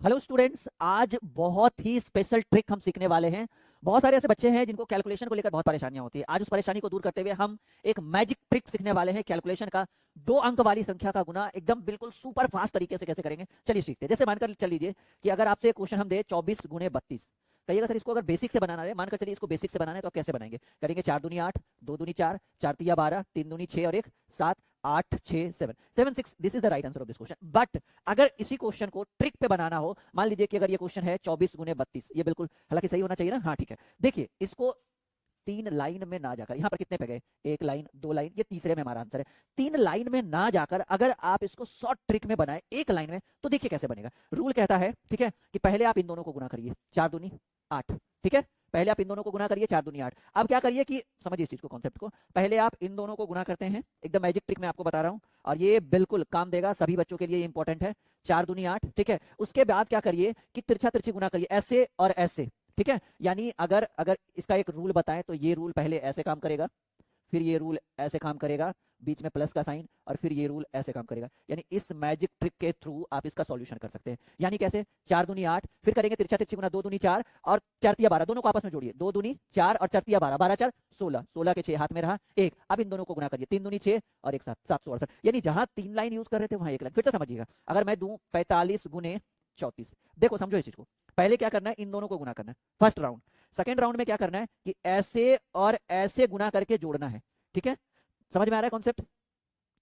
Hello students, आज बहुत ही special trick हम सीखने वाले हैं। बहुत सारे ऐसे बच्चे हैं जिनको कैलकुलेशन को लेकर बहुत परेशानियां होती है। आज उस परेशानी को दूर करते हुए हम एक मैजिक ट्रिक सीखने वाले हैं कैलकुलेशन का। 2 अंक वाली संख्या का गुना एकदम बिल्कुल सुपर फास्ट तरीके से कैसे करेंगे, चलिए सीखते हैं। जैसे मानकर चल लीजिए कि अगर आपसे क्वेश्चन हम दे 24 गुने 32, कहिएगा सर इसको अगर बेसिक से बनाना है, मानकर चलिए इसको बेसिक से बनाना है तो आप कैसे बनाएंगे? करेंगे 4 दूनी 8, 2 दूनी 4, 4 तिया 12, 3 दूनी 6 और 1 7, 8 6 7 7 6। This is the right answer of this question. But अगर इसी क्वेश्चन को ट्रिक पे बनाना हो, मान लीजिए कि अगर ये क्वेश्चन है 24 गुने 32, ये बिल्कुल हालांकि सही होना चाहिए ना? हाँ ठीक है। देखिए इसको 3 लाइन में ना जाकर, यहाँ पर कितने पे गए? 1 लाइन 2 लाइन, ये तीसरे में हमारा आंसर है। 3 लाइन में ना जाकर अगर आप इसको शॉर्ट ट्रिक में बनाए 1 लाइन में, तो देखिए कैसे बनेगा। रूल कहता है, ठीक है, कि पहले आप इन दोनों को गुना करिए, 4 दूनी 8, ठीक है। पहले आप इन दोनों को गुना करिए 4 दूनी 8। अब क्या करिए कि समझिए इस चीज को, कॉन्सेप्ट को। पहले आप इन दोनों को गुना करते हैं, एकदम मैजिक ट्रिक मैं आपको बता रहा हूं और ये बिल्कुल काम देगा, सभी बच्चों के लिए इंपॉर्टेंट है। 4 दूनी 8, ठीक है। उसके बाद क्या करिए कि तिरछा तिरछी गुना करिए, ऐसे और ऐसे, ठीक है। यानी अगर अगर इसका एक रूल बताएं तो ये रूल पहले ऐसे काम करेगा, फिर ये रूल ऐसे काम करेगा, बीच में प्लस का साइन, और फिर ये रूल ऐसे काम करेगा। यानी इस मैजिक ट्रिक के थ्रू आप इसका सॉल्यूशन कर सकते हैं। यानी कैसे? 4 दूनी 8, फिर करेंगे तिरछा तिरछी गुना 2 दूनी 4 और 4 तिया 12, दोनों को आपस में जोड़िए, 2 दूनी 4 और 4 तिया 12, 12 4 16, 16 के 6 हाथ में रहा 1। अब इन दोनों को गुना करिए, 3 दूनी 6 और 1 7, 768। यानी जहां 3 लाइन यूज कर रहे थे वहां 1 लाइन। फिर से समझिएगा, अगर मैं दूं 45 गुने 34, देखो समझो इस चीज को। पहले क्या करना है? इन दोनों को गुना करना है, फर्स्ट राउंड। सेकेंड राउंड में क्या करना है कि ऐसे और ऐसे गुना करके जोड़ना है, ठीक है। समझ में आ रहा है कॉन्सेप्ट?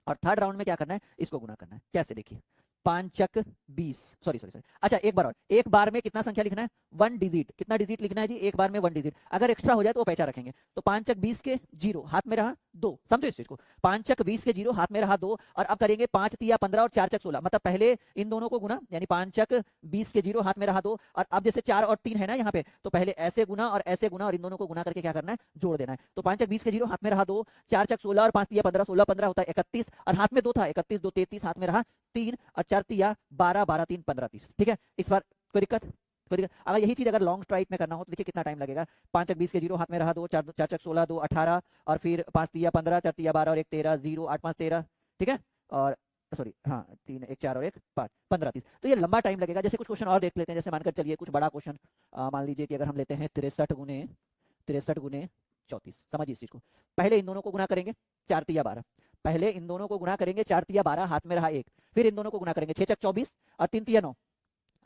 और थर्ड राउंड में क्या करना है? इसको गुना करना है। कैसे? देखिए, 5 चक 20, सॉरी सॉरी सॉरी, अच्छा एक बार और, एक बार में कितना संख्या लिखना है? 1 डिजिट। कितना डिजिट लिखना है जी? एक बार में 1 डिजिट। अगर एक्स्ट्रा हो जाए तो वो पैसा रखेंगे। तो 5 चक 20 के 0, हाथ में रहा 2। समझो इस चीज को, 5 चक 20 के 0, हाथ में रहा 2। और अब करेंगे 5 तिया 15 और 4 चक 16, मतलब पहले इन दोनों को गुना, यानी 5 चक 20 के 0, हाथ में रहा 2। और अब जैसे 4 और 3 है ना यहाँ पे, तो पहले ऐसे गुना और ऐसे गुना और इन दोनों को गुना करके क्या करना है? जोड़ देना है। तो 5 चक 20 के 0, हाथ में रहा 2, 4 चक 16 और 5 तिया 15, 16 15 होता है 31, और हाथ में 2 था, 31 2 33, हाथ में रहा 3, और 4 तिया 12, 12 3 15 30, ठीक है। इस बार कोई दिक्कत? कोई दिक्कत? अगर यही चीज अगर लॉन्ग स्ट्राइक में करना हो तो देखिए कितना टाइम लगेगा। 5 चक 20 के 0, हाथ में रहा 2, 4 4 चक 16, 2 18, और फिर 5 तिया 15, 4 तिया 12 और 1 13, 0 8 5 13, ठीक है। और सॉरी हाँ, 3 1 4 और 1 5 15 30, तो ये लंबा टाइम लगेगा। जैसे कुछ क्वेश्चन और देख लेते हैं। जैसे मानकर चलिए कुछ बड़ा क्वेश्चन, मान लीजिए कि अगर हम लेते हैं 63 गुने 34, समझिए इस चीज को। पहले इन दोनों को गुना करेंगे, 4 तिया 12, पहले इन दोनों को गुना करेंगे, 4 तिया 12, हाथ में रहा 1। फिर इन दोनों को गुना करेंगे, 6 चक 24 और 3 तिया 9,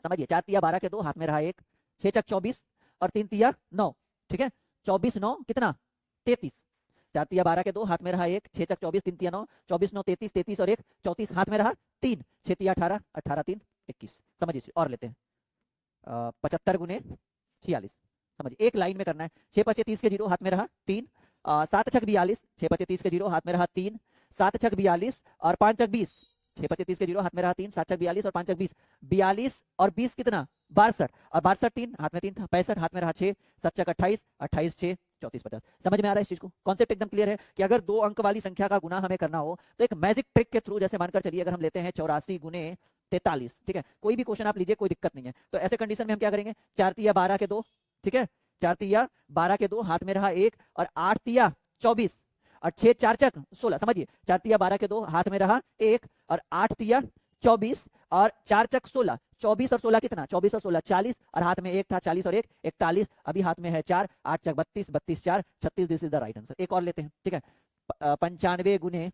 समझिए 4 तिया 12 के 2, हाथ में रहा 1, 6 चक 24 और 3 तिया 9, ठीक है। 24 9 कितना? 33, 4 तिया 12 के 2, हाथ में रहा 1, 6 चक 24 3 तिया 9, 24 9 33, 33 और 1 34, हाथ में रहा 3, 6 तिया 18, 18 3 21। समझिए और लेते हैं 75 गुने 46, समझिए एक लाइन में करना है। 6 पचे 30 के 0, हाथ में रहा 3, 7 छक 42, 6 पचे 30 के 0, हाथ में रहा 3, 7 छक 42 और 5 चक 20, 6 पचे 30 के 0, हाथ में रहा 3, 7 छक 42 और 5 चक 20, 42 और 20 कितना? 62, और 62 3, हाथ में 3 था, 65, हाथ में रहा 6, 7 चक 28, 28 6 34 50। समझ में आ रहा है इस चीज को? कॉन्सेप्ट एकदम क्लियर है कि अगर 2 अंक वाली संख्या का गुना हमें करना हो तो एक मैजिक ट्रिक के थ्रू, जैसे मानकर चलिए अगर हम लेते हैं 84 गुने 43, ठीक है। कोई भी क्वेश्चन आप लीजिए, कोई दिक्कत नहीं है। तो ऐसे कंडीशन में हम क्या करेंगे? 4 तिया 12 के 2, ठीक है, 4 तिया 12 के 2, हाथ में रहा 1, और 8 तिया 24 और 6 4 चक 16, समझिए 4 तिया 12 के 2, हाथ में रहा 1, और 8 तिया 24 और 4 चक 16, 24 और 16 कितना? 24 और 16 40, और हाथ में 1 था, 40 और 1 41, अभी हाथ में है 4, 8 चक 32, 32 4 36। This is the right answer. एक और लेते हैं, ठीक है। 95 गुने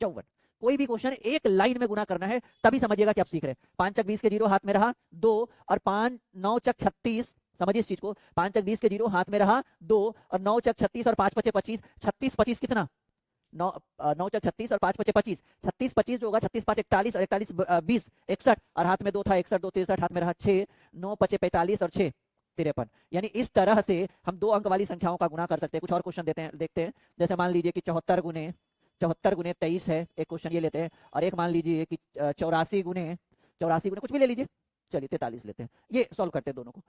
54, कोई भी क्वेश्चन एक लाइन में गुना करना है, तभी समझिएगा कि आप सीख रहे हैं। 5 चक 20 के 0, हाथ में रहा 2, और 5 9 चक 36, समझिए इस चीज को। 5 चक 20 के 0, हाथ में रहा 2, और 9 चक 36 और 5 पचे 25, 36 25 कितना? 9 9 चक 36 और 5 पचे 25, 36 25 जो होगा 36 5 41, और 41 20 61, और हाथ में 2 था, 61 2 63, हाथ में रहा 6, 9 पचे 45 और 6 53। यानी इस तरह से हम 2 अंक वाली संख्याओं का गुना कर सकते हैं। कुछ और क्वेश्चन देते हैं, देखते हैं। जैसे मान लीजिए कि 74 गुने 23 है, एक क्वेश्चन ये लेते हैं। और एक मान लीजिए कि 84 गुने कुछ भी ले लीजिए, चलिए 43 लेते हैं। ये सॉल्व करते हैं दोनों को।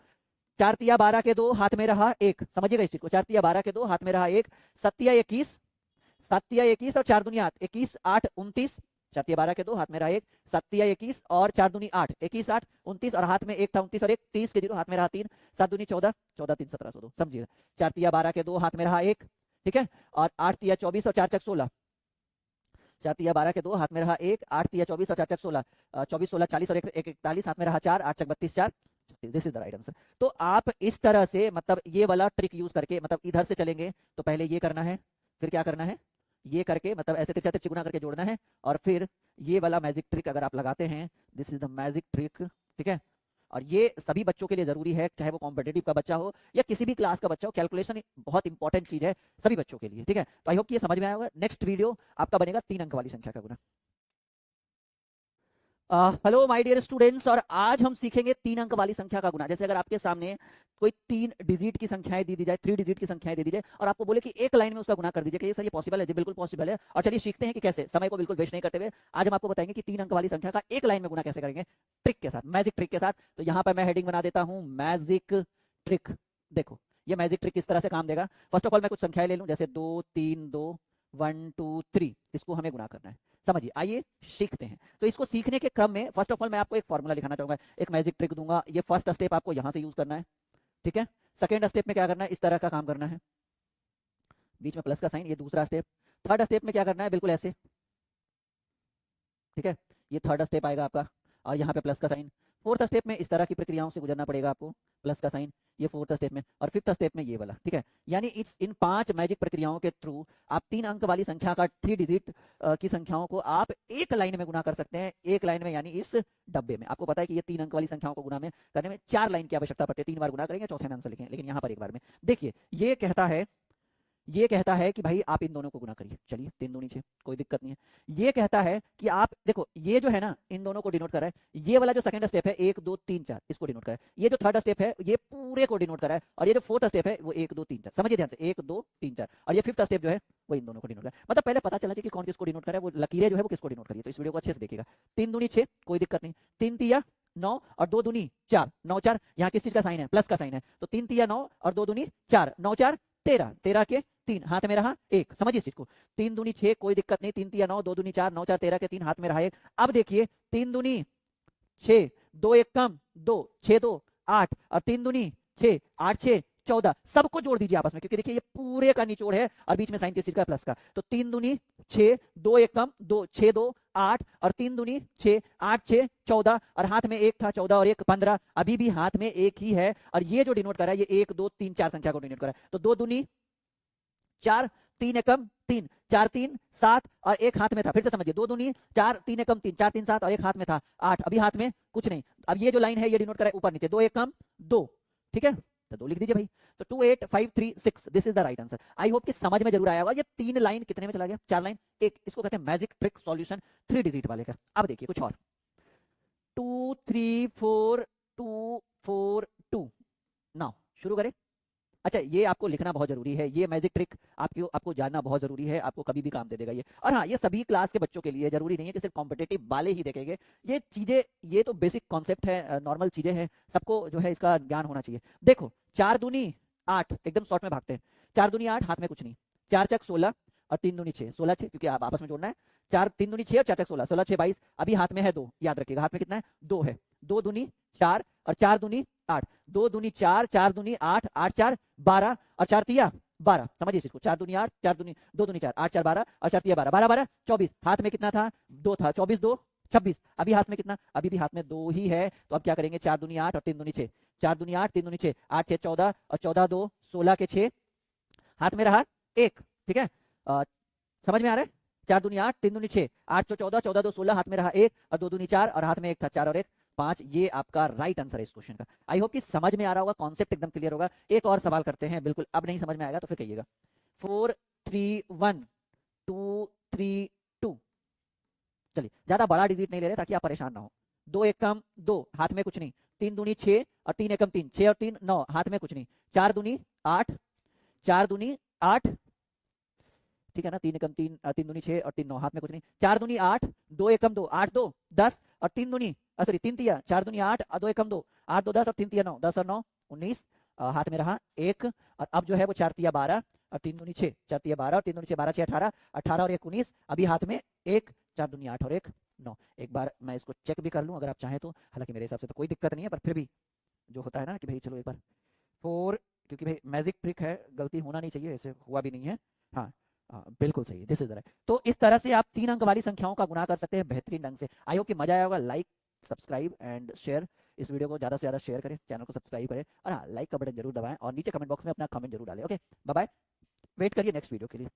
4 तिया 12 के 2, हाथ में रहा 1, समझिएगा इस चीज को। 4 तिया 12 के 2, हाथ में रहा 1, 7 तिया 21, 7 तिया 21 और 4 दूनी 8, 21 8 29, 4 तिया 12 के 2, हाथ में रहा 1, 7 तिया 21 और 4 दूनी 8, 21 8 29, और हाथ में 1 था 29 और 1 30 के 0, हाथ में रहा 3, 7 दूनी 14, 14 3 1702, समझिएगा। 4 तिया 12 के 2, हाथ में रहा 1, ठीक है, और 8 तिया 24 और 4 चक 16, 4 तिया 12 के 2, हाथ में रहा 1, 8 तिया 24 और 4 चक 16, 24 16 40 और 1 41, हाथ में रहा 4, 8 चक 32 4। This is the right answer. तो आप इस तरह से मतलब ये वाला ट्रिक यूज करके मतलब इधर से चलेंगे तो पहले ये करना है, फिर क्या करना है, ये करके मतलब ऐसे तिरछा तिरछी गुना करके जोड़ना है, और फिर ये वाला मैजिक ट्रिक अगर आप लगाते हैं, this is the magic trick, ठीक है। और ये सभी बच्चों के लिए जरूरी है, चाहे वो कॉम्पिटेटिव का बच्चा हो या किसी भी क्लास का बच्चा हो, कैलकुलेशन बहुत इंपॉर्टेंट चीज है सभी बच्चों के लिए, ठीक है। तो आई होप कि ये समझ में आया होगा। नेक्स्ट वीडियो आपका बनेगा 3 अंक वाली संख्या का गुना। हेलो माय डियर स्टूडेंट्स, और आज हम सीखेंगे 3 अंक वाली संख्या का गुना। जैसे अगर आपके सामने कोई 3 डिजिट की संख्याएं दी जाए, 3 डिजिट की संख्याएं दे दी जाए और आपको बोले कि एक लाइन में उसका गुना कर दीजिए, कि ये सर ये पॉसिबल है? जी बिल्कुल पॉसिबल है। और चलिए सीखते हैं कि कैसे, समय को बिल्कुल वेस्ट नहीं करते हुए आज हम आपको बताएंगे कि 3 अंक वाली संख्या का एक लाइन में गुना कैसे करेंगे, ट्रिक के साथ, मैजिक ट्रिक के साथ। तो यहाँ पर मैं हेडिंग बना देता हूँ मैजिक ट्रिक। देखो ये मैजिक ट्रिक किस तरह से काम देगा। फर्स्ट ऑफ ऑल मैं कुछ संख्याएं ले लूं, जैसे 2 3 2 1 2 3, इसको हमें गुना करना है, समझिए। आइए सीखते हैं। तो इसको सीखने के क्रम में फर्स्ट ऑफ ऑल मैं आपको एक फॉर्मूला लिखाना चाहूंगा, एक मैजिक ट्रिक दूंगा। ये फर्स्ट स्टेप आपको यहां से यूज करना है, ठीक है। सेकेंड स्टेप में क्या करना है, इस तरह का काम करना है, बीच में प्लस का साइन, ये दूसरा स्टेप। थर्ड स्टेप में क्या करना है, बिल्कुल ऐसे, ठीक है, ये थर्ड स्टेप आएगा आपका, और यहाँ पे प्लस का साइन। फोर्थ स्टेप में इस तरह की प्रक्रियाओं से गुजरना पड़ेगा आपको, प्लस का साइन, ये फोर्थ स्टेप में, और फिफ्थ स्टेप में ये वाला, ठीक है। यानी इन 5 मैजिक प्रक्रियाओं के थ्रू आप 3 अंक वाली संख्या का 3 डिजिट की संख्याओं को आप एक लाइन में गुना कर सकते हैं, एक लाइन में, यानी इस डब्बे में। आपको पता है कि ये 3 अंक वाली संख्याओं को गुना में करने में 4 लाइन की आवश्यकता पड़ती है, 3 बार गुना करेंगे, चौथे में आंसर लिखेंगे, लेकिन यहाँ पर एक बार में। देखिए ये कहता है कि भाई आप इन दोनों को गुना करिए, चलिए 3 दूनी 6, कोई दिक्कत नहीं है। ये कहता है कि आप देखो, ये जो है ना इन दोनों को डिनोट कर रहा है, ये वाला जो सेकंड स्टेप है 1 2 3 4, इसको डिनोट कर रहा है। ये जो थर्ड स्टेप है ये पूरे को डिनोट कर रहा है, और ये जो फोर्थ स्टेप है वो 1 2 3 4, समझिए ध्यान से, 1 2 3 4, और ये फिफ्थ स्टेप जो है वो इन दोनों को डिनोट कर रहा है। मतलब पहले पता चलना चाहिए कि कौन किसको डिनोट कर रहा है, वो लकीरें जो है वो किसको डिनोट करिए। तो इस वीडियो को अच्छे से देखिएगा। 3 दूनी 6, कोई दिक्कत नहीं, 3 तिया 9 और 2 दूनी 4, 9 4, यहाँ किस चीज का साइन है, प्लस का साइन है, तो 3 तिया 9 और 2 दूनी 4, 9 4 13, 13 के 3, हाथ में रहा 1, समझिए इस चीज को। 3 दूनी 6, कोई दिक्कत नहीं, 3 तिया 9, 2 दूनी 4, 9 4 13 के 3, हाथ में रहा 1। अब देखिए 3 दूनी 6, 2 1 कम 2, 6 2 8, और 3 दूनी 6, 8 6 14, सबको जोड़ दीजिए आपस में, क्योंकि देखिए ये पूरे का निचोड़ है और बीच में साइन किस चीज का, प्लस का। तो 3 दूनी 6, 2 1 कम 2, 6 2 8, और 3 दूनी 6, 8 6 14, और हाथ में 1 था, 14 और 1 15, अभी भी हाथ में 1 ही है, और ये जो डिनोट कर रहा है ये 1 2 3 4 संख्या को डिनोट कर रहा है। तो 2 दूनी 4, 3 एकम 3, 4 3 7, और एक हाथ में था, फिर से समझिए, 2 दूनी 4, 3 एकम 3, 4 3 7, और एक हाथ में था 8, अभी हाथ में कुछ नहीं। अब ये जो लाइन है ये डिनोट कराए ऊपर नीचे, 2 एकम 2, ठीक है, तो 2 लिख दीजिए भाई। तो 2 8 5 3 6, this is the right answer. I hope कि समझ में जरूर आया होगा। ये 3 लाइन कितने में चला गया, 4 लाइन, एक, इसको कहते हैं मैजिक ट्रिक सॉल्यूशन 3 डिजिट वाले का। अब देखिए कुछ और, 2 3 4 2 4 2, नाउ शुरू करें। अच्छा, ये आपको लिखना बहुत जरूरी है, ये मैजिक ट्रिक आपको जानना बहुत जरूरी है, आपको कभी भी काम दे देगा ये। और हाँ, ये सभी क्लास के बच्चों के लिए, जरूरी नहीं है कि सिर्फ कॉम्पिटेटिव वाले ही देखेंगे ये चीजें। ये तो बेसिक कॉन्सेप्ट है, नॉर्मल चीजें हैं, सबको जो है इसका ज्ञान होना चाहिए। देखो 4 दूनी 8, एकदम शॉर्ट में भागते हैं, 4 दूनी 8, हाथ में कुछ नहीं, 4 चक 16 और 3 दूनी 6, 16 6, क्योंकि आप आपस में जोड़ना है, 4 3 दूनी 6 और 4 चक 16, 16 6 22, अभी हाथ में है 2, याद रखिएगा हाथ में कितना है, 2 है, 2 दूनी 4 और 4 दूनी 8, 2 दूनी 4, 4 दूनी 8, 8 4 12, और 4 तिया 12, समझिए इसको, 4 दूनी 8, 4 दूनी 2 दूनी 4, 8 4 12, और 4 तिया 12, 12 12 24, हाथ में कितना था, 2 था, 24 2 26, अभी हाथ में कितना, अभी भी हाथ में 2 ही है। तो अब क्या करेंगे, 4 दूनी 8 और 3 दूनी 6, 4 दूनी 8 3 दूनी 6, 8 6 14, और 14 2 16 के 6, हाथ में रहा 1, ठीक है, समझ में आ रहा है, 4 दूनी 8 3 दूनी 6, 8 6 14, 14 2 16, हाथ में रहा 1, और 2 दूनी 4, और हाथ में 1 था, 4 और 1 5, ये आपका राइट आंसर है इस क्वेश्चन का। आई होप कि समझ में आ रहा होगा, कॉन्सेप्ट एकदम क्लियर होगा। एक और सवाल करते हैं, बिल्कुल अब नहीं समझ में आएगा तो फिर कहिएगा। 4 3 1 2 3 2, चलिए ज्यादा बड़ा डिजिट नहीं ले रहे ताकि आप परेशान ना हो। 2 एकम 2, हाथ में कुछ नहीं, 3 दूनी 6 और 3 एकम 3, 6 और 3 9, हाथ में कुछ नहीं, 4 दूनी 8, 4 दूनी 8, ठीक है ना, 3 एकम 3, 3 दूनी 6 और 3 9, हाथ में कुछ नहीं, 4 दूनी 8, 2 एकम 2, 8 2 10, और 3 दूनी सॉरी 3 तिया, 4 दूनी 8 और 2 एकम 2, 8 2 10, और 3 तिया 9, 10 और 9 19, हाथ में रहा 1, और अब जो है वो 4 तिया 12 और 3 दूनी 6, 4 तिया 12 और 3 दूनी 6, 12 6 18, 18 और 1 19, अभी हाथ में 1, 4 दूनी 8 और 1 9। एक बार मैं इसको चेक भी कर लूं अगर आप चाहें तो, हालांकि मेरे हिसाब से तो कोई दिक्कत नहीं है, पर फिर भी जो होता है ना कि भाई चलो एक बार 4, क्योंकि भाई मैजिक ट्रिक है, गलती होना नहीं चाहिए, ऐसे हुआ भी नहीं है, हाँ बिल्कुल सही, दिस इज द राइट। तो इस तरह से आप 3 अंक वाली संख्याओं का गुणा कर सकते हैं बेहतरीन ढंग से। आई होप कि मजा आया होगा। लाइक, सब्सक्राइब एंड शेयर, इस वीडियो को ज़्यादा से ज़्यादा शेयर करें, चैनल को सब्सक्राइब करें, और हाँ, लाइक का बटन जरूर दबाएं, और नीचे कमेंट बॉक्स में अपना कमेंट जरूर डालें। ओके, बाय बाय, वेट करिए नेक्स्ट वीडियो के लिए।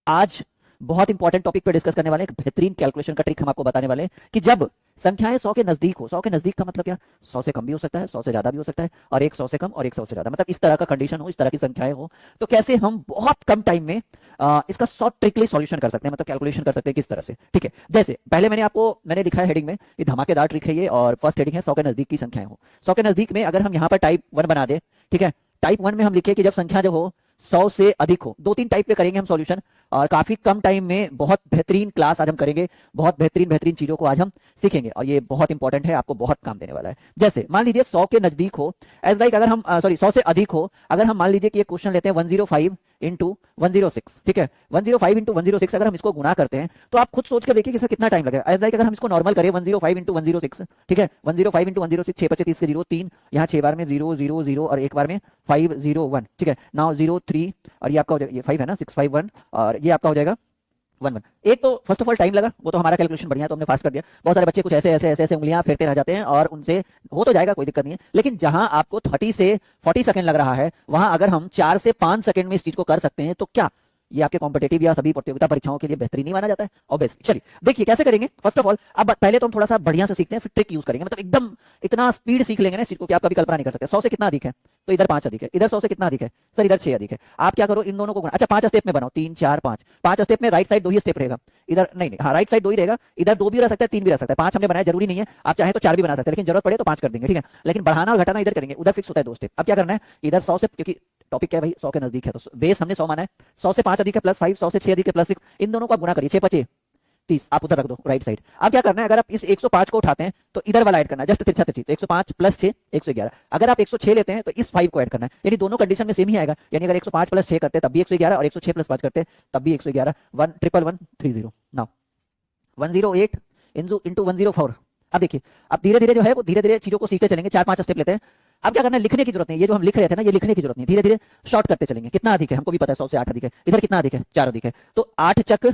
आज बहुत इंपॉर्टेंट टॉपिक पे डिस्कस करने वाले हैं, एक बेहतरीन कैलकुलेशन का ट्रिक हम आपको बताने वाले हैं कि जब संख्याएं 100 के नजदीक हो, 100 के नजदीक का मतलब क्या, 100 से कम भी हो सकता है, 100 से ज्यादा भी हो सकता है, और एक 100 से कम और एक 100 से ज्यादा, मतलब इस तरह का कंडीशन हो, इस तरह की संख्याएं हो, तो कैसे हम बहुत कम टाइम में इसका शॉर्ट ट्रिकली सॉल्यूशन कर सकते हैं, मतलब कैलकुलेशन कर सकते हैं किस तरह से। ठीक है, जैसे पहले मैंने लिखा है हेडिंग में, ये धमाकेदार ट्रिक है ये, और फर्स्ट हेडिंग है 100 के नजदीक की संख्याएं हो। 100 के नजदीक में अगर हम यहाँ पर टाइप 1 बना दे, ठीक है, टाइप 1 में हम लिखे कि जब संख्या जो हो 100 से अधिक हो। 2-3 टाइप पे करेंगे हम सॉल्यूशन, और काफी कम टाइम में बहुत बेहतरीन क्लास आज हम करेंगे, बहुत बेहतरीन चीजों को आज हम सीखेंगे, और ये बहुत इंपॉर्टेंट है, आपको बहुत काम देने वाला है। जैसे मान लीजिए 100 के नजदीक हो, एज लाइक अगर हम 100 से अधिक हो, अगर हम मान लीजिए कि ये क्वेश्चन लेते हैं 105 इंटू 106, ठीक है, 105 इंटू 106 अगर हम इसको गुणा करते हैं तो आप खुद सोच कर देखिए कि इसमें कितना टाइम लगेगा। एज लाइक अगर हम इसको नॉर्मल करें 105 इंटू 106, ठीक है, 105 इंटू 106, 6 25 30 के 0 3, यहाँ 6 बार में 0 0 0 और एक बार में 5 0 1, ठीक है, नाउ 0 3, और ये आपका हो जाएगा, ये 5 है ना, 6 5 1, और ये आपका हो जाएगा 1 1। एक तो फर्स्ट ऑफ ऑल टाइम लगा, वो तो हमारा कैलकुलेशन बढ़िया है तो हमने फास्ट कर दिया। बहुत सारे बच्चे कुछ ऐसे उंगलियां फेरते रह जाते हैं, और उनसे हो तो जाएगा, कोई दिक्कत नहीं है, लेकिन जहां आपको 30 से 40 सेकंड लग रहा है, वहां अगर हम 4 से 5 सेकंड में इस चीज को कर सकते हैं तो क्या ये आपके कॉम्पिटेटिव या सभी प्रतियोगिता परीक्षाओं के लिए बेहतरीन नहीं माना जाता है? ऑब्वियसली। चलिए देखिए कैसे करेंगे। फर्स्ट ऑफ ऑल अब पहले तो हम थोड़ा सा बढ़िया से सीखते हैं, फिर ट्रिक यूज करेंगे, मतलब एकदम इतना स्पीड सीख लेंगे ना इस चीज को कि आप कभी कल्पना नहीं कर सकते। 100 से कितना अधिक है, तो इधर 5 अधिक है, इधर 100 से कितना अधिक है सर, इधर 6 अधिक है। आप क्या करो, इन दोनों को गुणा, अच्छा 5 स्टेप में बनाओ, 3 4 5, 5 स्टेप में राइट साइड 2 ही स्टेप रहेगा, इधर नहीं हाँ राइट साइड 2 ही रहेगा, इधर 2 भी रह सकता है, 3 भी रह सकता है, 5 हमने बनाया जरूरी नहीं है, आप चाहे तो 4 भी बना सकते हैं, लेकिन जरूरत पड़े तो 5 कर देंगे, ठीक है, लेकिन बढ़ाना और घटाना इधर करेंगे, उधर फिक्स होता है 2 स्टेप। अब क्या करना है, इधर 100 से, क्योंकि टॉपिक क्या है भाई, 100 के नजदीक है, तो बेस हमने 100 माना है, 100 से 5 अधिक है प्लस 5, 100 से 6 अधिक है प्लस 6, इन दोनों को आप गुणा करिए, 6 5 30, आप उधर रख दो राइट साइड। अब क्या करना है, अगर आप इस 105 को उठाते हैं तो इधर वाला ऐड करना है, जस्ट तिरछा तिरछी, तो 105 प्लस 6 111। अगर आप 106 लेते हैं तो इस 5 को ऐड करना है, यानी दोनों कंडीशन में सेम ही आएगा, यानी अगर 105 प्लस 6 करते हैं तब भी 111, और 106 प्लस 5 करते हैं तब भी 111, 11130। Now 108 into 104। अब देखिए, अब धीरे धीरे जो है वो धीरे धीरे चीजों को सीखते चलेंगे, 4 5 स्टेप लेते हैं। अब क्या करना है, लिखने की जरूरत नहीं, ये जो हम लिख रहे थे ना, ये लिखने की जरूरत नहीं, धीरे धीरे शॉर्ट करते चलेंगे। कितना अधिक है हमको भी पता है, 100 से 8 अधिक है, इधर कितना अधिक है, 4 अधिक है, तो 8 चक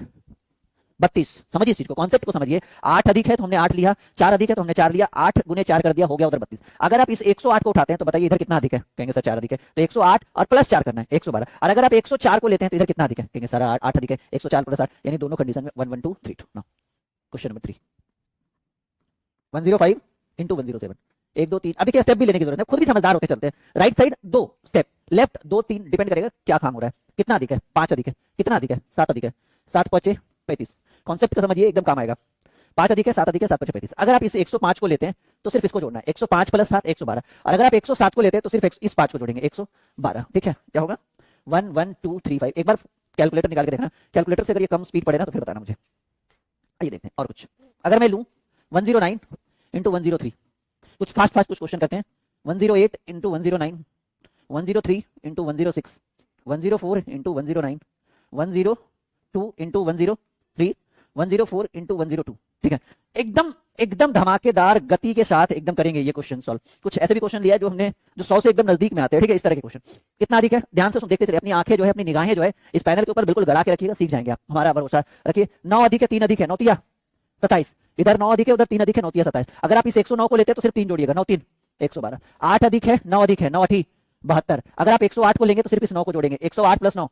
32। समझिए इस चीज को, कॉन्सेप्ट को समझिए। 8 अधिक है तो हमने 8 लिया, 4 अधिक है तो हमने 4 लिया, 8 गुने 4 कर दिया, हो गया उधर 32। अगर आप इस 108 को उठाते हैं तो बताइए इधर कितना अधिक है, कहेंगे सर 4 अधिक है, तो 108 और प्लस 4 करना है, 112। और अगर आप 104 को लेते हैं तो इधर कितना अधिक है, कहेंगे सर 8 अधिक है, 104 प्लस 8, यानी दोनों कंडीशन में 11232। Now question number 3, 105 into 107, 1 2 3। अभी क्या स्टेप भी लेने की जरूरत है, खुद भी समझदार होते चलते हैं। Right side 2 step, left 2 3, depend करेगा क्या काम हो रहा है। कितना अधिक है, 5 अधिक है, कितना अधिक है, 7 अधिक है, 7 5 35। कॉन्सेप्ट को समझिए, एकदम काम आएगा। 5 अधिक है, 7 अधिक है, 7 5 35। अगर आप इस 105 को लेते हैं तो सिर्फ इसको जोड़ना है, 105 प्लस 7 112, और अगर आप 107 को लेते हैं तो सिर्फ इस 5 को जोड़ेंगे, 112। ठीक है, क्या होगा 1 1 2 3 5। एक बार कैलकुलेटर निकाल के देखना, कैलकुलेटर से अगर ये कम स्पीड पड़े ना तो फिर बताना मुझे। आइए देखते हैं और कुछ। अगर मैं लूं 109 इंटू 103, कुछ फास्ट कुछ क्वेश्चन करते हैं। 108 into 109, 103 into 106, 104 into 109, 102 into 103, 104 into 102। ठीक है, एकदम धमाकेदार गति के साथ एकदम करेंगे ये क्वेश्चन सॉल्व। कुछ ऐसे भी क्वेश्चन लिया है जो हमने जो 100 से एकदम नजदीक में आते हैं। ठीक है, इस तरह के क्वेश्चन। कितना अधिक है, ध्यान से देखते चलिए, अपनी आंखें जो है, अपनी निगाहें जो है इस पैनल के ऊपर बिल्कुल गड़ा के रखिएगा, सीख जाएंगे आप, हमारा भरोसा रखिए। 9 अधिक है, 3 अधिक है, 9 तिया 27, इधर 9 अधिक है, उधर 3 अधिक है, 9 तिया 27। अगर आप इस 109 को लेते हैं तो सिर्फ 3 जोड़िएगा, 9 3 112। 8 अधिक है, 9 अधिक है, 9 8 72। अगर आप 108 को लेंगे तो सिर्फ इस 9 को जोड़ेंगे, 108 प्लस 9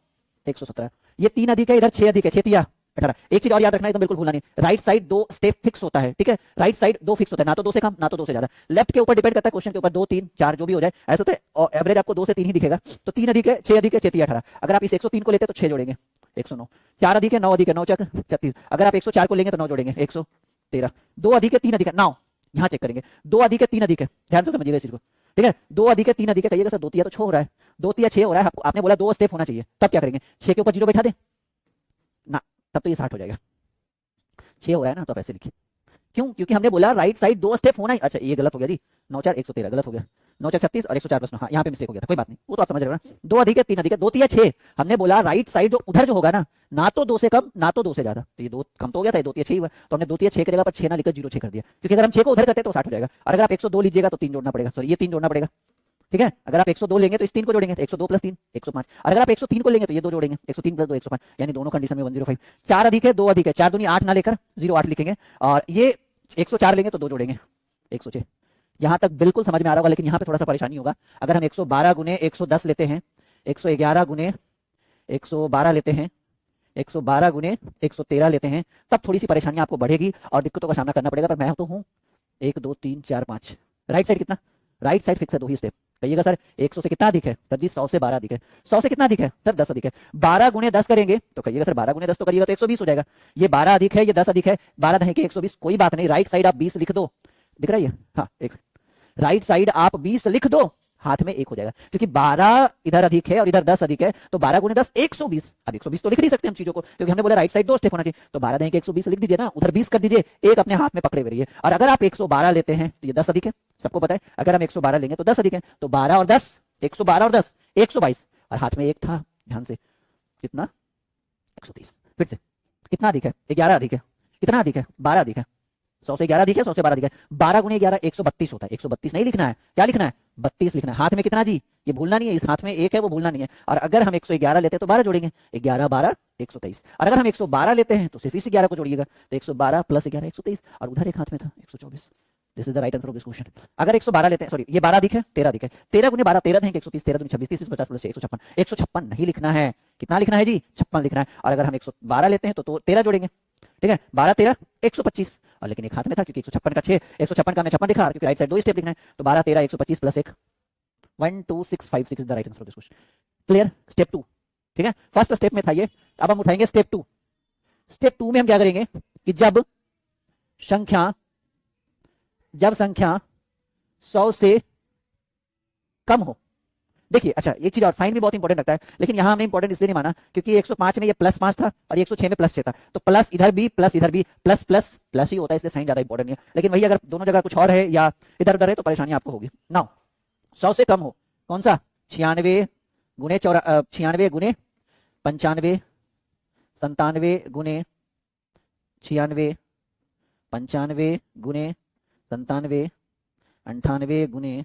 117। ये 3 अधिक है, इधर 6 अधिक है, 6 तिया 18। एक चीज और याद रखना, एकदम बिल्कुल भूलना नहीं, राइट साइड 2 स्टेप फिक्स होता है। ठीक है, राइट साइड 2 फिक्स होता है, ना तो 2 से कम ना तो 2 से ज्यादा। लेफ्ट के ऊपर डिपेंड करता है, क्वेश्चन के ऊपर 2 3 4 जो भी हो जाए ऐसा होता है, और एवरेज आपको 2 से 3 ही दिखेगा। तो 3 अधिक है, 6 अधिक है, 6 तिया 18। अगर आप इस 103 को लेते हैं तो 6 जोड़ेंगे, 109। 4 अधिक है, 9 अधिक है, 9 चक 36। अगर आप 104 को लेंगे तो 9 जोड़ेंगे, 113। 2 अधिक है, 3 अधिक है, 9 यहाँ चेक करेंगे, 2 अधिक है, 3 अधिक है, ध्यान से समझिएगा इस चीज को। ठीक है, 2 अधिक है, 3 अधिक है, कहिएगा सर 2 तिया तो 6 हो रहा है, 2 तिया 6 हो रहा है, आपने बोला 2 स्टेप होना चाहिए, तब क्या करेंगे, 6 के ऊपर 0 बैठा दे ना, तब तो ये 60 हो जाएगा। 6 हो रहा है ना, तो आप ऐसे लिखिए। क्यों, क्योंकि हमने बोला राइट साइड 2 स्टेप होना ही। अच्छा ये गलत हो गया जी, 9 4 113 गलत हो गया, 9 4 36 और 104 प्लस 9, हाँ यहाँ पे मिस्टेक हो गया था, कोई बात नहीं, वो तो आप समझ रहे हो ना। 2 अधिक है, 3 अधिक है, 2 तिया 6। हमने बोला राइट साइड जो उधर जो होगा ना तो 2 से कम ना तो 2 से ज्यादा, तो ये 2 कम तो हो गया था, 2 तिया 6 हुआ, तो हमने 2 तिया 6 की जगह पर 6 ना लिखकर 0 6 कर दिया, क्योंकि अगर हम 6 को उधर करते तो 60 हो जाएगा। और अगर आप 102 लीजिएगा तो 3 जोड़ना पड़ेगा, सॉरी ये 3 जोड़ना पड़ेगा, ठीक है, अगर आप 102 लेंगे तो इस 3 को जोड़ेंगे तो 102 प्लस 3 105, और अगर आप 103 को लेंगे तो ये 2 जोड़ेंगे 103 प्लस 2 105, यानी दोनों कंडीशन में 105। 4 अधिक है 2 अधिक है, 4 दूनी 8 ना लेकर 08 लिखेंगे, और ये 104 लेंगे तो 2 जोड़ेंगे 106। यहां तक बिल्कुल समझ में आ रहा होगा, लेकिन यहां पे थोड़ा सा परेशानी होगा। अगर हम 112 गुने 110 लेते हैं, 111 गुने 112 लेते हैं, 112 गुने 113 लेते हैं, तब थोड़ी सी परेशानी आपको बढ़ेगी और दिक्कतों का सामना करना पड़ेगा। पर मैं तो हूं 1 2 3 4 5। राइट साइड कितना, राइट साइड फिक्स है 2 ही स्टेप। कहिएगा सर 100 से कितना अधिक है? सर जी 100 से 12 अधिक है। 100 से कितना अधिक है? सर 10 अधिक है। 12 गुने 10 करेंगे तो कहिएगा सर 12 गुने 10 तो करिएगा तो 120 हो जाएगा। ये 12 अधिक है, ये 10 अधिक है, 12 दही के 120, कोई बात नहीं, राइट साइड आप 20 लिख दो। दिख रहा है? हाँ, एक राइट साइड आप 20 लिख दो, हाथ में 1 हो जाएगा, क्योंकि 12 इधर अधिक है और इधर 10 अधिक है, तो 12 गुने 10 120। अब 120 तो लिख नहीं सकते हम चीजों को, क्योंकि हमने बोला राइट साइड 2 स्टेप होना चाहिए, तो 12 दही के 120 लिख दीजिए ना, उधर 20 कर दीजिए, एक अपने हाथ में पकड़े हुए रहिए। और अगर आप 112 लेते हैं तो ये 10 अधिक है, सबको पता है। अगर हम 112 लेंगे तो 10 अधिक है, तो 12 और 10 112 और 10 122, और हाथ में 1 था, ध्यान से, कितना 130। फिर से कितना अधिक है? 11 अधिक है। कितना अधिक है? 12 अधिक है। 100 से 11 अधिक है, 100 से 12 अधिक है। 12 गुने 11 132 होता है। 132 नहीं लिखना है, क्या लिखना है? 32 लिखना है। हाथ में कितना जी? ये भूलना नहीं है, इस हाथ में 1 है वो भूलना नहीं है। और अगर हम 111 लेते हैं तो 12 जोड़ेंगे, 11 12 123। और अगर हम 112 लेते हैं तो सिर्फ इस 11 को जोड़िएगा, तो 112 प्लस 11 123, और उधर एक हाथ में था 124। This is the right answer of this question. अगर 112 लेते हैं, सॉरी ये 12 अधिक है 13 अधिक है, 13 गुने 12 13 देंगे 130, 13 दूनी 26, 30 50 प्लस 156, 156 नहीं लिखना है। कितना लिखना है जी? 56 लिखना है। और अगर हम 112 लेते हैं तो 13 जोड़ेंगे, ठीक है, 12 13 125, और लेकिन एक हाथ में था क्योंकि 156 का 6, 156 का हमने 56 लिखा, क्योंकि राइट साइड 2 स्टेप लिखना है, तो 12 13 125 plus 1 1 2 6 5 6 is the right answer of this question. Clear? Step 2, ठीक है, फर्स्ट स्टेप में था ये। अब हम उठाएंगे स्टेप 2। स्टेप 2 में हम क्या करेंगे कि जब संख्या 100 से कम हो, देखिए, अच्छा एक चीज और, साइन भी बहुत इंपॉर्टेंट लगता है, लेकिन यहां हमने इंपॉर्टेंट इसलिए नहीं माना क्योंकि 105 में ये प्लस 5 था और 106 में प्लस 6 था, तो प्लस इधर भी प्लस इधर भी प्लस प्लस प्लस ही होता है, इसलिए साइन ज्यादा इंपॉर्टेंट नहीं है। लेकिन वही अगर दोनों जगह कुछ और है या इधर उधर है तो परेशानी आपको होगी। नाउ 100 से कम हो, कौन सा? 96 गुने 96 गुने 95, 97 गुने 96, 95 गुने 97, 98 गुने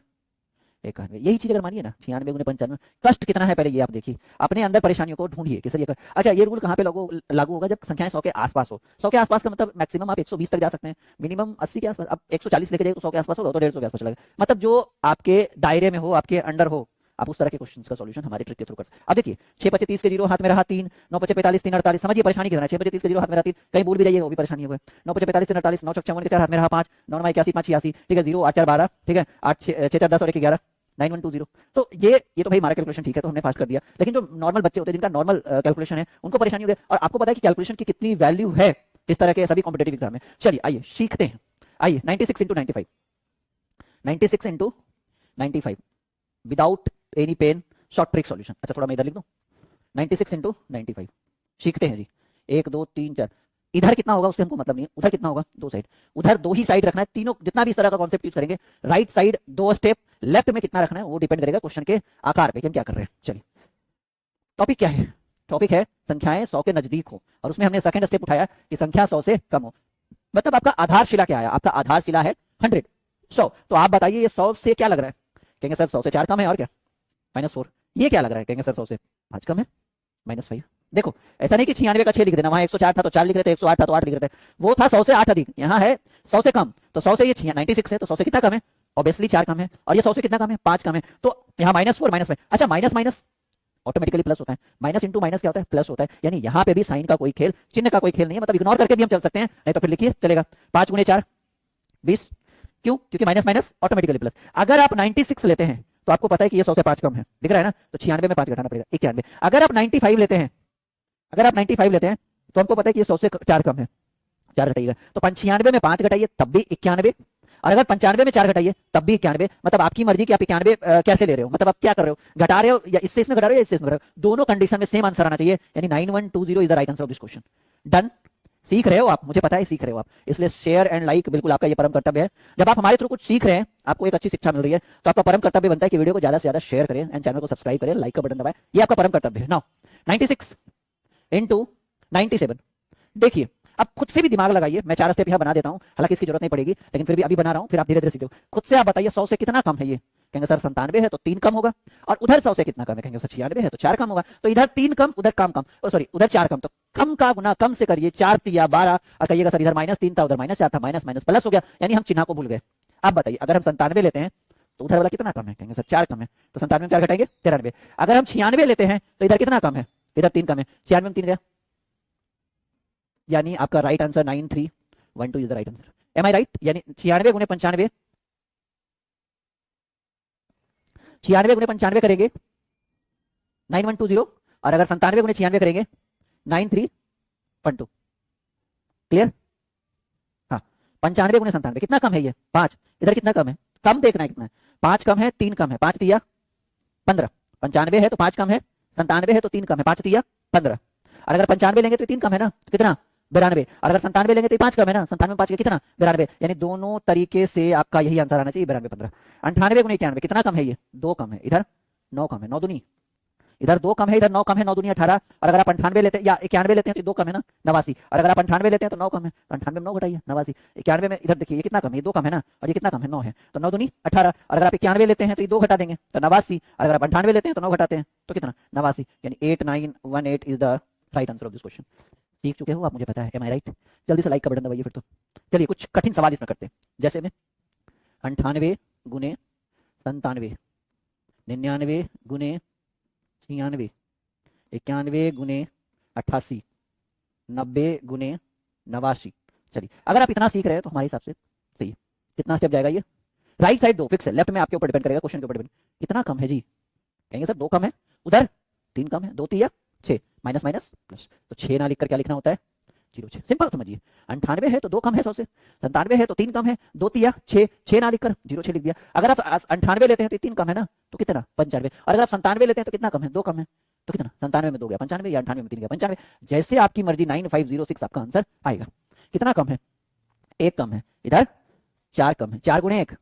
91। यही चीज अगर मानिए ना, 96 गुने 95, कष्ट कितना है पहले ये आप देखिए, अपने अंदर परेशानियों को ढूंढिए कि सर ये अच्छा, ये रूल कहाँ पे लागू होगा? जब संख्याएं 100 के आसपास हो। 100 के आसपास का मतलब मैक्सिमम आप 120 तक जा सकते हैं, मिनिमम 80 के आसपास। अब 140 लेके जाइए तो 100 के आसपास होगा, तो 150 के आसपास चला, मतलब जो आपके दायरे में हो, आपके अंडर हो, आप उस तरह के क्वेश्चंस का सॉल्यूशन हमारे ट्रिक के थ्रू कर सकते हैं। अब देखिए 6 25 30 के 0 हाथ में रहा 3, 9 5 45 3 48, समझिए परेशानी कितना है। 6 25 30 के 0 हाथ में रहा 3, कहीं भूल भी जाइए वो भी परेशानी होगी। 9 5 45 3 48, 9 54 के 4 हाथ में रहा 5, 9 9 81 5 86, ठीक है, 0 8 4 12, ठीक है, 8 6 4 10 और 1 11 9120। तो ये तो भाई हमारा कैलकुलेशन ठीक है, तो हमने फास्ट कर दिया, लेकिन जो नॉर्मल बच्चे होते हैं जिनका नॉर्मल कैलकुलेशन है उनको परेशानी होगी। और आपको पता है कि कैलकुलेशन की कितनी वैल्यू है इस तरह के सभी कॉम्पिटेटिव एग्जाम में। चलिए आइए सीखते हैं। आइए 96 into 95, 96 into 95 without any pain, short trick solution. अच्छा थोड़ा मैं इधर लिख दूं, 96 इंटू 95 सीखते हैं जी। 1 2 3 4, इधर कितना होगा उससे हमको मतलब नहीं है, उधर कितना होगा? 2 साइड, उधर 2 ही साइड रखना है। तीनों जितना भी इस तरह का कॉन्सेप्ट यूज करेंगे, राइट साइड 2 स्टेप, लेफ्ट में कितना रखना है वो डिपेंड करेगा क्वेश्चन के आकार पे कि हम क्या कर रहे हैं। चलिए टॉपिक क्या है? टॉपिक है संख्याएं 100 के नजदीक हो, और उसमें हमने सेकंड स्टेप उठाया कि संख्या 100 से कम हो। मतलब आपका आधारशिला क्या है? आपका आधारशिला है 100, 100। तो आप बताइए ये 100 से क्या लग रहा है? कहेंगे सर 100 से 4 कम है, और क्या? -4। ये क्या लग रहा है? कहेंगे सर 100 से 5 कम है, -5। देखो ऐसा नहीं कि 96 का 6 लिख देना, वहां 104 था तो 4 लिख रहे थे, 108 था तो 8 लिख रहे थे, वो था 100 से 8 अधिक, यहाँ है 100 से कम। तो 100 से ये 96 है, तो 100 से कितना कम है? ऑब्वियसली 4 कम है। और ये 100 से कितना कम है? 5 कम है। तो यहाँ -4 -5। अच्छा माइनस माइनस ऑटोमेटिकली प्लस होता है, माइनस इंटू माइनस क्या होता है? प्लस होता है। यानी यहाँ पे भी साइन का कोई खेल, चिन्ह का कोई खेल नहीं है, मतलब इग्नोर करके भी हम चल सकते हैं, नहीं तो फिर लिखिए चलेगा। 5 गुने 4 20, क्यों? क्योंकि माइनस माइनस ऑटोमेटिकली प्लस। अगर आप 96 लेते हैं तो आपको पता है कि ये 100 से 5 कम है, दिख रहा है ना, तो 96 में 5 घटाना पड़ेगा, 91। अगर आप 95 लेते हैं, अगर आप 95 लेते हैं तो हमको पता है कि ये 100 से 4 कम है, 4 घटाइएगा, तो 96 में 5 घटाइए तब भी 91, और अगर 95 में 4 घटाइए तब भी 91। मतलब आपकी मर्जी कि आप 91 कैसे ले रहे हो, मतलब आप क्या कर रहे हो, घटा रहे हो या इससे इसमें घटा रहे हो या इससे इसमें घटा रहे हो, दोनों कंडीशन में सेम आंसर आना चाहिए, यानी 9120 is the right answer of this question. Done? सीख रहे हो आप, मुझे पता है सीख रहे हो आप, इसलिए शेयर एंड लाइक बिल्कुल आपका ये परम कर्तव्य है। जब आप हमारे थ्रू कुछ सीख रहे हैं, आपको एक अच्छी शिक्षा मिल रही है, तो आपका परम कर्तव्य बनता है कि वीडियो को ज्यादा से ज्यादा शेयर करें एंड चैनल को सब्सक्राइब करें, लाइक का बटन दबाएं, ये आपका परम कर्तव्य है। नाउ 96 इंटू 97, देखिए अब खुद से भी दिमाग लगाइए, मैं 4 स्टेप यहां बना देता हूं, हालांकि इसकी जरूरत नहीं पड़ेगी, लेकिन फिर भी अभी बना रहा हूं, फिर आप धीरे धीरे सीखो। खुद से आप बताइए 100 से कितना कम है ये? कहेंगे सर 97 है तो 3 कम होगा, और उधर 100 से कितना कम है, कहेंगे सर 96 है तो 4 कम होगा। तो इधर 3 कम उधर कम कम, सॉरी उधर 4 कम, तो कम का गुना कम से करिए, 4 तिया 12, और कहिएगा सर इधर -3 था उधर -4 था, माइनस माइनस प्लस हो गया, यानी हम चिन्ह को भूल गए। अब बताइए अगर हम 97 लेते हैं तो उधर वाला कितना कम है, कहेंगे सर 4 कम है, तो 97 में 4 घटाएंगे 93। अगर हम 96 लेते हैं तो इधर कितना कम है, इधर 3 कम है, 96 में 3 गया, यानी आपका right answer 9312 is the right answer. Am I right? यानी 96 गुने 95, 96 गुने 95 करेंगे 9120, और अगर 97 गुने 96 करेंगे 9312। क्लियर? हाँ, 95 गुने 97 कितना कम है, ये 5, इधर कितना कम है, कम देखना है कितना है, 5 कम है 3 कम है, 5 तिया 15, 95 है तो 5 कम है, 97 है तो 3 कम है, 5 तिया 15, और अगर 95 लेंगे तो 3 कम है ना, तो कितना 92, और अगर 97 लेंगे तो 5 कम है ना, 97 में 5 कितना 92, यानी दोनों तरीके से आपका यही आंसर आना चाहिए 92 15। 98 गुने 91 कितना कम है, ये 2 कम है, इधर 9 कम है, 9 दूनी, इधर 2 कम है इधर 9 कम है, 9 दूनी 18, और अगर आप 98 लेते हैं या 91 लेते हैं तो 2 कम है ना 89, और अगर आप 98 लेते हैं तो 9 कम है, तो 98 में 9 घटाइए 89, 91 में इधर देखिए ये कितना कम है, ये 2 कम है ना, और ये कितना कम है 9 है, तो 9 दूनी 18, और अगर आप 91 लेते हैं तो ये 2 घटा देंगे तो 89, और अगर आप 98 लेते हैं तो 9 घटाते हैं तो कितना 89, यानी 8918 is the right answer of this question. सीख चुके हो आप, मुझे पता है, एम आई राइट? जल्दी से लाइक का बटन दबाइए फिर तो। चलिए कुछ कठिन सवाल इसमें करते हैं, जैसे में 98 गुने 97, 99 गुने 96, 91 गुने 88, 90 गुने 89। चलिए अगर आप इतना सीख रहे हैं तो हमारे हिसाब से सही है। कितना स्टेप जाएगा ये, राइट साइड 2 फिक्स है, लेफ्ट में आपके ऊपर डिपेंड करेगा, क्वेश्चन के ऊपर डिपेंड। कितना कम है जी, कहेंगे सर 2 कम है, उधर 3 कम है, 2 तिया 6, माइनस माइनस प्लस, तो 6 ना लिखकर क्या लिखना होता है 06। सिंपल समझिए, 98 है तो 2 कम है 100 से, 97 है तो 3 कम है, 2 तिया 6, 6 ना लिखकर 06 लिख दिया। अगर आप 98 लेते हैं तो 3 कम है ना, तो कितना 95, और अगर आप 97 लेते हैं तो कितना कम है 2 कम है, तो कितना 97 में 2 गया 95, या 98 में 3 गया 95, जैसे आपकी मर्जी 9506 आपका आंसर आएगा। कितना कम है, 1 कम है, इधर 4 कम है, 4 गुणे 1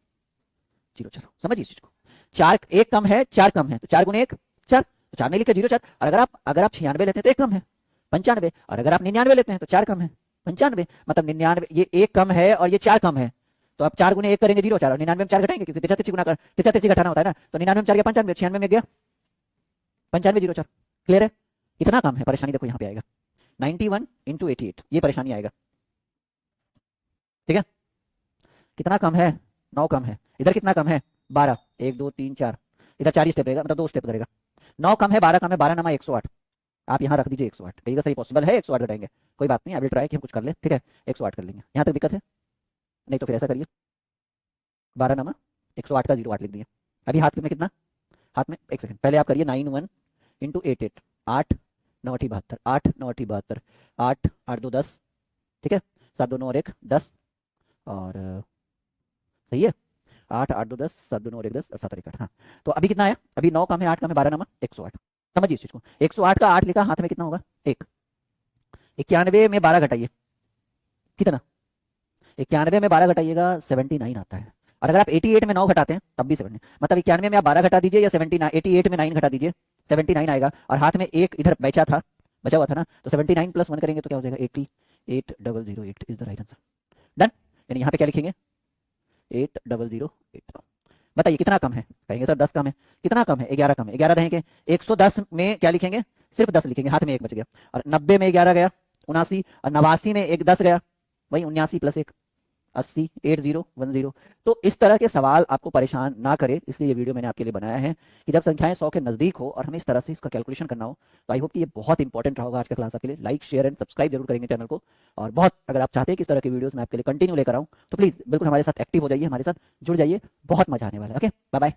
0, चलो समझिए इस चीज को, 4 1 कम है 4 कम है, तो 4 गुणे 1 4, तो 4 नहीं लिखे 0 4, और अगर आप 96 लेते हैं तो 1 कम है 95, और अगर आप 99 लेते हैं तो 4 कम है 95, मतलब 99 ये 1 कम है और ये 4 कम है, तो आप 4 गुने 1 करेंगे 0 4, और 99 में 4 घटाएंगे क्योंकि तिरछा तिरछी गुना कर तिरछा तिरछी घटाना होता है ना, तो 99 में 4 गया 95, 96 में गया 95 0 4। क्लियर है? कितना कम है, परेशानी देखो यहाँ पे आएगा 91 × 88, ये परेशानी आएगा। ठीक है, कितना कम है 9 कम है, इधर कितना कम है 12, 1 2 3 4, इधर 4 स्टेप रहेगा, मतलब 2 स्टेप करेगा। 9 कम है 12 कम है, 12 नमा 108, आप यहाँ रख दीजिए 108, कहिएगा सही पॉसिबल है 108 घटाएंगे, कोई बात नहीं, आई विल ट्राई कि हम कुछ कर ले। ठीक है 108 कर लेंगे, यहाँ तक दिक्कत है नहीं, तो फिर ऐसा करिए 12 नमा 108 का 08 लिख दिए। अभी हाथ में कितना, हाथ में 1 सेकंड पहले आप करिए 91 × 88, 8 9 8 72, 8 9 8 72, 8 8 2 10, ठीक है 7 2 9 और 1 10, और सही है 8 8 2 10, 7 2 9 और 1 10, और 7 और 1 8। हाँ, तो अभी कितना आया, अभी 9 कम है 8 कम है, 12 नमा 108। समझिए इस चीज को, 108 का 8 लिखा, हाथ में कितना होगा 1, 91 में 12 घटाइए कितना, 91 में 12 घटाइएगा 79 आता है, और अगर आप 88 में 9 घटाते हैं तब भी 70, मतलब 91 में आप 12 घटा दीजिए या 79 88 में 9 घटा दीजिए 79 आएगा, और हाथ में 1 इधर बचा हुआ था ना, तो 79 + 1 करेंगे तो क्या हो जाएगा 88008 is the right answer. Done, यानी यहाँ पे क्या लिखेंगे 8008। बताइए कितना कम है, कहेंगे सर 10 कम है, कितना कम है 11 कम है, 11 रहेंगे 110 में क्या लिखेंगे सिर्फ 10 लिखेंगे, हाथ में 1 बच गया, और 90 में 11 गया 79, और 89 में 1 10 गया, वही 79 + 1 80 8010। तो इस तरह के सवाल आपको परेशान ना करे, इसलिए ये वीडियो मैंने आपके लिए बनाया है कि जब संख्याएं 100 के नजदीक हो और हमें इस तरह से इसका कैलकुलेशन करना हो, तो आई होप कि ये बहुत इंपॉर्टेंट रहा होगा आज का क्लास आपके लिए। लाइक शेयर एंड सब्सक्राइब जरूर करेंगे चैनल को, और बहुत अगर आप चाहते हैं कि इस तरह की वीडियोस मैं आपके लिए कंटिन्यू लेकर आऊं तो प्लीज बिल्कुल हमारे साथ एक्टिव हो जाइए, हमारे साथ जुड़ जाइए, बहुत मजा आने वाला है। Okay bye bye.